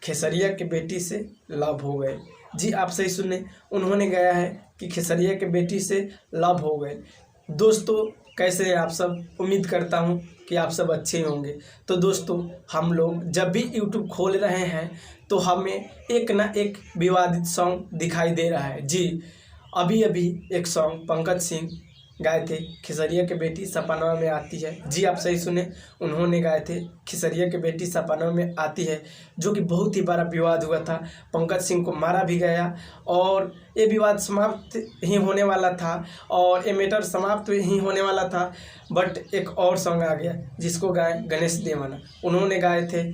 खेसरिया के बेटी से लव हो गए। जी आप सही सुने, उन्होंने गाया है कि खेसरिया के बेटी से लव हो गए। दोस्तों कैसे हैं आप सब? उम्मीद करता हूं कि आप सब अच्छे होंगे। तो दोस्तों हम लोग जब भी यूट्यूब खोल रहे हैं तो हमें एक ना एक विवादित सॉन्ग दिखाई दे रहा है। जी अभी अभी एक सॉन्ग पंकज सिंह गाए थे, खेसरिया के बेटी सपनवा में आती है। जी आप सही सुने, उन्होंने गाए थे खेसरिया के बेटी सपनवा में आती है, जो कि बहुत ही बड़ा विवाद हुआ था। पंकज सिंह को मारा भी गया और ये विवाद समाप्त ही होने वाला था और ये मैटर समाप्त ही होने वाला था। बट एक और सॉन्ग आ गया जिसको गाए गणेश देवाना। उन्होंने गाए थे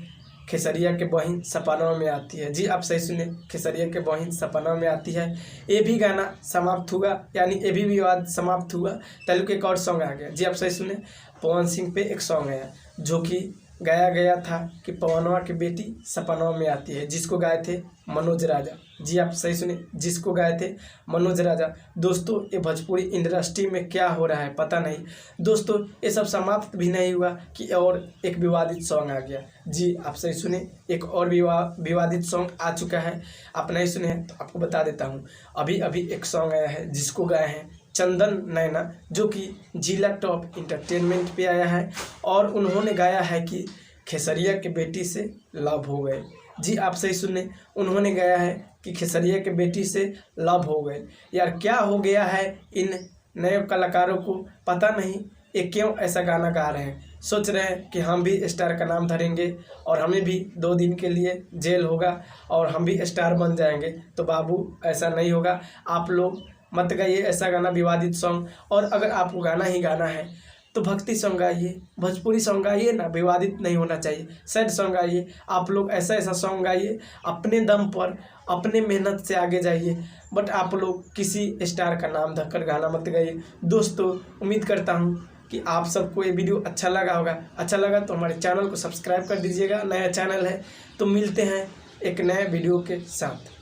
खेसरिया के बहिन सपनवा में आती है। जी आप सही सुने, खेसरिया के बहिन सपनवा में आती है। ये भी गाना समाप्त हुआ, यानी ये भी विवाद समाप्त हुआ। तेलुगु के एक और सॉन्ग आ गया। जी आप सही सुने, पवन सिंह पे एक सॉन्ग आया जो कि गाया गया था कि पवनवा की बेटी सपनवा में आती है, जिसको गाए थे मनोज राजा। जी आप सही सुने, जिसको गाए थे मनोज राजा। दोस्तों ये भोजपुरी इंडस्ट्री में क्या हो रहा है पता नहीं। दोस्तों ये सब समाप्त भी नहीं हुआ कि और एक विवादित सॉन्ग आ गया। जी आप सही सुने, एक और विवादित सॉन्ग आ चुका है। आप नहीं सुने हैं तो आपको बता देता हूँ। अभी अभी एक सॉन्ग आया है जिसको गाए हैं चंदन नैना, जो कि जिला टॉप इंटरटेनमेंट पे आया है और उन्होंने गाया है कि खेसरिया के बेटी से लव हो गए। जी आप सही सुने, उन्होंने गाया है कि खेसरिया के बेटी से लव हो गए। यार क्या हो गया है इन नए कलाकारों को, पता नहीं ये क्यों ऐसा गाना गा रहे हैं। सोच रहे हैं कि हम भी स्टार का नाम धरेंगे और हमें भी 2 दिन के लिए जेल होगा और हम भी स्टार बन जाएंगे। तो बाबू ऐसा नहीं होगा। आप लोग मत गाइए ऐसा गाना, विवादित सॉन्ग। और अगर आपको गाना ही गाना है तो भक्ति सॉन्ग गाइए, भोजपुरी सॉन्ग गाइए ना, विवादित नहीं होना चाहिए। सैड सॉन्ग गाइए। आप लोग ऐसा ऐसा सॉन्ग गाइए, अपने दम पर अपने मेहनत से आगे जाइए। बट आप लोग किसी स्टार का नाम धरकर गाना मत गाइए। दोस्तों उम्मीद करता हूँ कि आप सबको ये वीडियो अच्छा लगा होगा। अच्छा लगा तो हमारे चैनल को सब्सक्राइब कर दीजिएगा, नया चैनल है। तो मिलते हैं एक नए वीडियो के साथ।